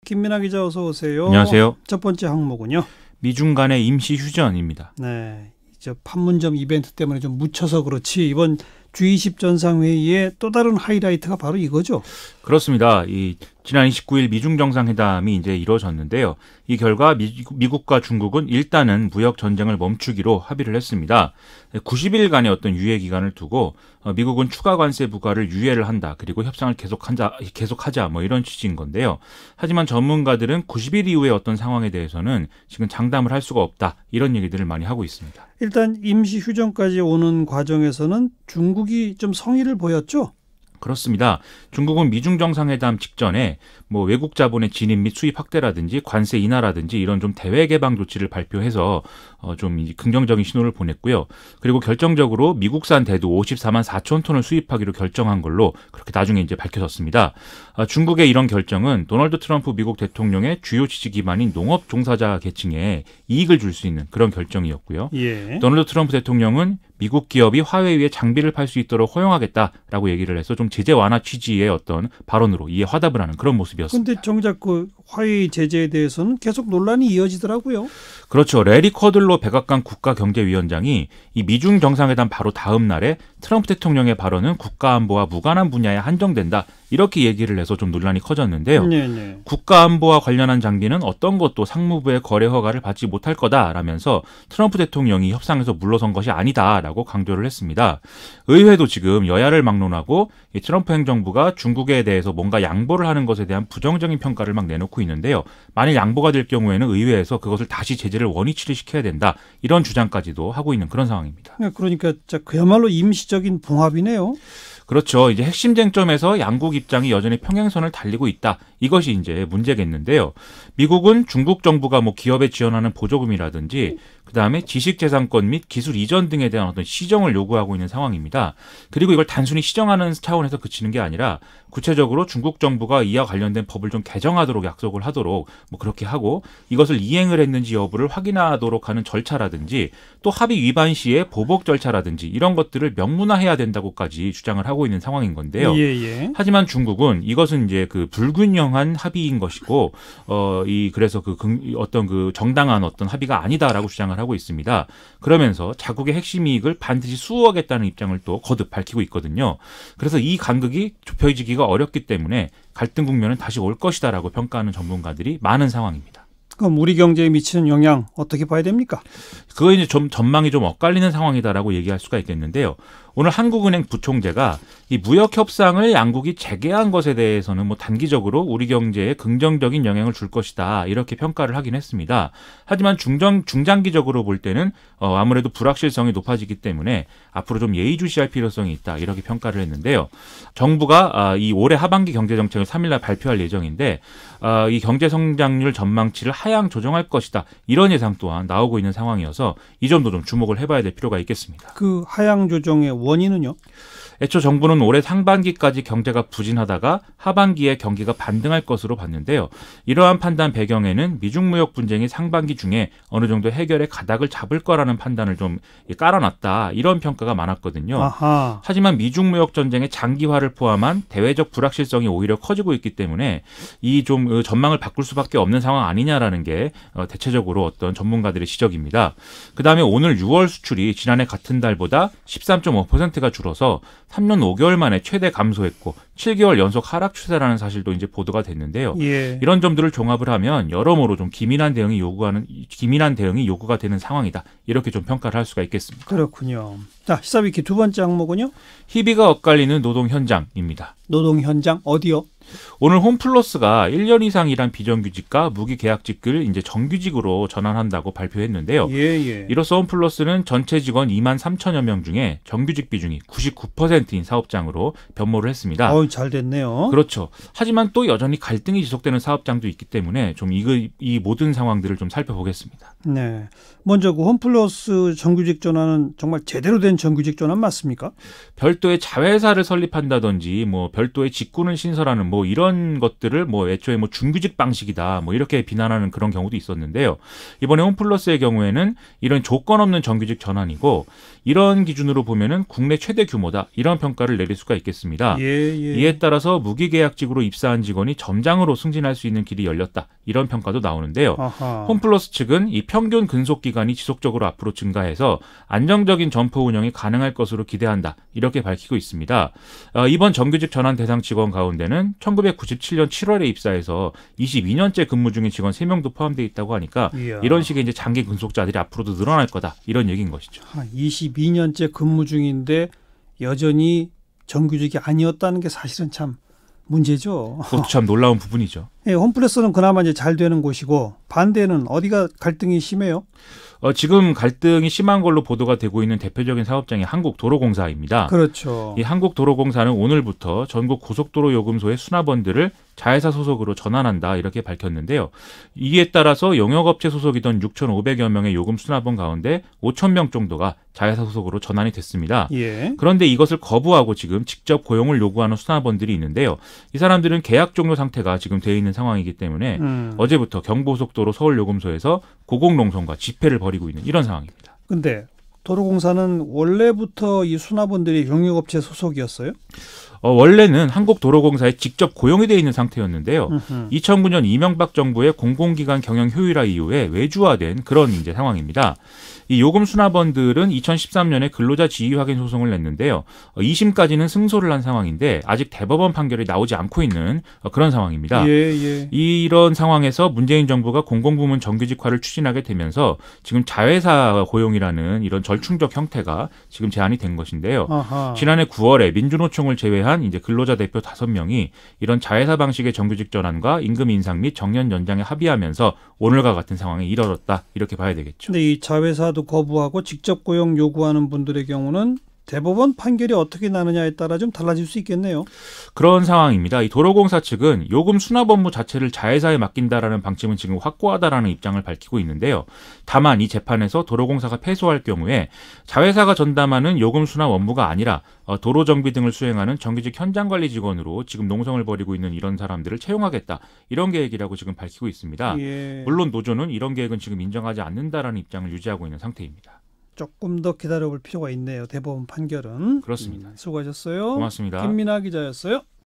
김민하 기자 어서 오세요. 안녕하세요. 첫 번째 항목은요. 미중 간의 임시 휴전입니다. 네, 이제 판문점 이벤트 때문에 좀 묻혀서 그렇지 이번 G20 정상회의의 또 다른 하이라이트가 바로 이거죠. 그렇습니다. 지난 29일 미중 정상회담이 이제 이루어졌는데요. 이 결과 미국과 중국은 일단은 무역 전쟁을 멈추기로 합의를 했습니다. 90일간의 어떤 유예 기간을 두고 미국은 추가 관세 부과를 유예를 한다. 그리고 협상을 계속하자 뭐 이런 취지인 건데요. 하지만 전문가들은 90일 이후의 어떤 상황에 대해서는 지금 장담을 할 수가 없다. 이런 얘기들을 많이 하고 있습니다. 일단 임시 휴전까지 오는 과정에서는 중국이 좀 성의를 보였죠. 그렇습니다. 중국은 미중 정상회담 직전에 뭐 외국 자본의 진입 및 수입 확대라든지 관세 인하라든지 이런 좀 대외 개방 조치를 발표해서 좀 긍정적인 신호를 보냈고요. 그리고 결정적으로 미국산 대두 54만 4천 톤을 수입하기로 결정한 걸로 그렇게 나중에 이제 밝혀졌습니다. 중국의 이런 결정은 도널드 트럼프 미국 대통령의 주요 지지 기반인 농업 종사자 계층에 이익을 줄 수 있는 그런 결정이었고요. 예. 도널드 트럼프 대통령은 미국 기업이 화웨이에 장비를 팔 수 있도록 허용하겠다라고 얘기를 해서 좀 제재 완화 취지의 어떤 발언으로 이에 화답을 하는 그런 모습이었습니다. 그런데 정작 그 화웨이 제재에 대해서는 계속 논란이 이어지더라고요. 그렇죠. 레리 커들로 백악관 국가경제위원장이 이 미중 정상회담 바로 다음 날에 트럼프 대통령의 발언은 국가안보와 무관한 분야에 한정된다. 이렇게 얘기를 해서 좀 논란이 커졌는데요. 네네. 국가안보와 관련한 장비는 어떤 것도 상무부의 거래 허가를 받지 못할 거다라면서 트럼프 대통령이 협상에서 물러선 것이 아니다라고 강조를 했습니다. 의회도 지금 여야를 막론하고 이 트럼프 행정부가 중국에 대해서 뭔가 양보를 하는 것에 대한 부정적인 평가를 막 내놓고 있는데요. 만일 양보가 될 경우에는 의회에서 그것을 다시 제재를 원위치를 시켜야 된다. 이런 주장까지도 하고 있는 그런 상황입니다. 그러니까 그야말로 임시적인 봉합이네요. 그렇죠. 이제 핵심 쟁점에서 양국 입장이 여전히 평행선을 달리고 있다. 이것이 이제 문제겠는데요. 미국은 중국 정부가 뭐 기업에 지원하는 보조금이라든지 그다음에 지식재산권 및 기술 이전 등에 대한 어떤 시정을 요구하고 있는 상황입니다. 그리고 이걸 단순히 시정하는 차원에서 그치는 게 아니라 구체적으로 중국 정부가 이와 관련된 법을 좀 개정하도록 약속을 하도록 뭐 그렇게 하고 이것을 이행을 했는지 여부를 확인하도록 하는 절차라든지 또 합의 위반 시에 보복 절차라든지 이런 것들을 명문화해야 된다고까지 주장을 하고 있는 상황인 건데요. 예. 하지만 중국은 이것은 이제 그 불균형한 합의인 것이고 그래서 어떤 그 정당한 어떤 합의가 아니다라고 주장을 하고 있습니다. 그러면서 자국의 핵심 이익을 반드시 수호하겠다는 입장을 또 거듭 밝히고 있거든요. 그래서 이 간극이 좁혀지기가 어렵기 때문에 갈등 국면은 다시 올 것이다라고 평가하는 전문가들이 많은 상황입니다. 그럼 우리 경제에 미치는 영향 어떻게 봐야 됩니까? 그거 이제 좀 전망이 좀 엇갈리는 상황이다라고 얘기할 수가 있겠는데요. 오늘 한국은행 부총재가 이 무역 협상을 양국이 재개한 것에 대해서는 뭐 단기적으로 우리 경제에 긍정적인 영향을 줄 것이다 이렇게 평가를 하긴 했습니다. 하지만 중장기적으로 볼 때는 아무래도 불확실성이 높아지기 때문에 앞으로 좀 예의주시할 필요성이 있다 이렇게 평가를 했는데요. 정부가 이 올해 하반기 경제정책을 3일날 발표할 예정인데 이 경제성장률 전망치를 하향 조정할 것이다 이런 예상 또한 나오고 있는 상황이어서 이 점도 좀 주목을 해봐야 될 필요가 있겠습니다. 그 하향 조정의 원인은요? 애초 정부는 올해 상반기까지 경제가 부진하다가 하반기에 경기가 반등할 것으로 봤는데요. 이러한 판단 배경에는 미중 무역 분쟁이 상반기 중에 어느 정도 해결의 가닥을 잡을 거라는 판단을 좀 깔아놨다. 이런 평가가 많았거든요. 아하. 하지만 미중 무역 전쟁의 장기화를 포함한 대외적 불확실성이 오히려 커지고 있기 때문에 이 좀 전망을 바꿀 수밖에 없는 상황 아니냐라는 게 대체적으로 어떤 전문가들의 지적입니다. 그다음에 오늘 6월 수출이 지난해 같은 달보다 13.5%가 줄어서 3년 5개월 만에 최대 감소했고 7개월 연속 하락 추세라는 사실도 이제 보도가 됐는데요. 예. 이런 점들을 종합을 하면 여러모로 좀 기민한 대응이 요구가 되는 상황이다. 이렇게 좀 평가를 할 수가 있겠습니다. 그렇군요. 자, 시사위키 두 번째 항목은요? 희비가 엇갈리는 노동 현장입니다. 노동 현장 어디요? 오늘 홈플러스가 1년 이상 일한 비정규직과 무기계약직을 이제 정규직으로 전환한다고 발표했는데요. 예. 이로써 홈플러스는 전체 직원 2만 3천여 명 중에 정규직 비중이 99%인 사업장으로 변모를 했습니다. 잘 됐네요. 그렇죠. 하지만 또 여전히 갈등이 지속되는 사업장도 있기 때문에 좀 이 모든 상황들을 좀 살펴보겠습니다. 네. 먼저 그 홈플러스 정규직 전환은 정말 제대로 된 정규직 전환 맞습니까? 별도의 자회사를 설립한다든지 뭐 별도의 직군을 신설하는 뭐 이런 것들을 뭐 애초에 뭐 준규직 방식이다 뭐 이렇게 비난하는 그런 경우도 있었는데요. 이번에 홈플러스의 경우에는 이런 조건 없는 정규직 전환이고 이런 기준으로 보면은 국내 최대 규모다 이런 평가를 내릴 수가 있겠습니다. 이에 따라서 무기계약직으로 입사한 직원이 점장으로 승진할 수 있는 길이 열렸다 이런 평가도 나오는데요. 아하. 홈플러스 측은 이 평균 근속 기간이 지속적으로 앞으로 증가해서 안정적인 점포 운영이 가능할 것으로 기대한다 이렇게 밝히고 있습니다. 이번 정규직 전환 대상 직원 가운데는 1997년 7월에 입사해서 22년째 근무 중인 직원 3명도 포함되어 있다고 하니까 이야. 이런 식의 이제 장기 근속자들이 앞으로도 늘어날 거다 이런 얘기인 것이죠. 22년째 근무 중인데 여전히 정규직이 아니었다는 게 사실은 참 문제죠. 그것도 참 놀라운 부분이죠. 예, 홈플러스는 그나마 이제 잘 되는 곳이고 반대는 어디가 갈등이 심해요? 지금 갈등이 심한 걸로 보도가 되고 있는 대표적인 사업장이 한국도로공사입니다. 그렇죠. 이 한국도로공사는 오늘부터 전국 고속도로 요금소의 수납원들을 자회사 소속으로 전환한다 이렇게 밝혔는데요. 이에 따라서 용역업체 소속이던 6,500여 명의 요금 수납원 가운데 5,000명 정도가 자회사 소속으로 전환이 됐습니다. 예. 그런데 이것을 거부하고 지금 직접 고용을 요구하는 수납원들이 있는데요. 이 사람들은 계약 종료 상태가 지금 돼 있는 상황이기 때문에 어제부터 경부고속도로 서울요금소에서 고공농성과 집회를 벌이고 있는 이런 상황입니다. 근데 도로공사는 원래부터 이 수납원들이 용역업체 소속이었어요? 원래는 한국도로공사에 직접 고용이 되어 있는 상태였는데요. 2009년 이명박 정부의 공공기관 경영 효율화 이후에 외주화된 그런 이제 상황입니다. 이 요금 수납원들은 2013년에 근로자 지위 확인 소송을 냈는데요. 2심까지는 승소를 한 상황인데 아직 대법원 판결이 나오지 않고 있는 그런 상황입니다. 예. 이런 상황에서 문재인 정부가 공공부문 정규직화를 추진하게 되면서 지금 자회사 고용이라는 이런 절충적 형태가 지금 제안이 된 것인데요. 아하. 지난해 9월에 민주노총을 제외한 이제 근로자 대표 5명이 이런 자회사 방식의 정규직 전환과 임금 인상 및 정년 연장에 합의하면서 오늘과 같은 상황에 이르렀다 이렇게 봐야 되겠죠. 근데 이 자회사도 거부하고 직접 고용 요구하는 분들의 경우는 대법원 판결이 어떻게 나느냐에 따라 좀 달라질 수 있겠네요. 그런 상황입니다. 이 도로공사 측은 요금 수납 업무 자체를 자회사에 맡긴다라는 방침은 지금 확고하다라는 입장을 밝히고 있는데요. 다만 이 재판에서 도로공사가 패소할 경우에 자회사가 전담하는 요금 수납 업무가 아니라 도로 정비 등을 수행하는 정규직 현장 관리 직원으로 지금 농성을 벌이고 있는 이런 사람들을 채용하겠다. 이런 계획이라고 지금 밝히고 있습니다. 예. 물론 노조는 이런 계획은 지금 인정하지 않는다라는 입장을 유지하고 있는 상태입니다. 조금 더 기다려볼 필요가 있네요. 대법원 판결은. 그렇습니다. 수고하셨어요. 고맙습니다. 김민아 기자였어요.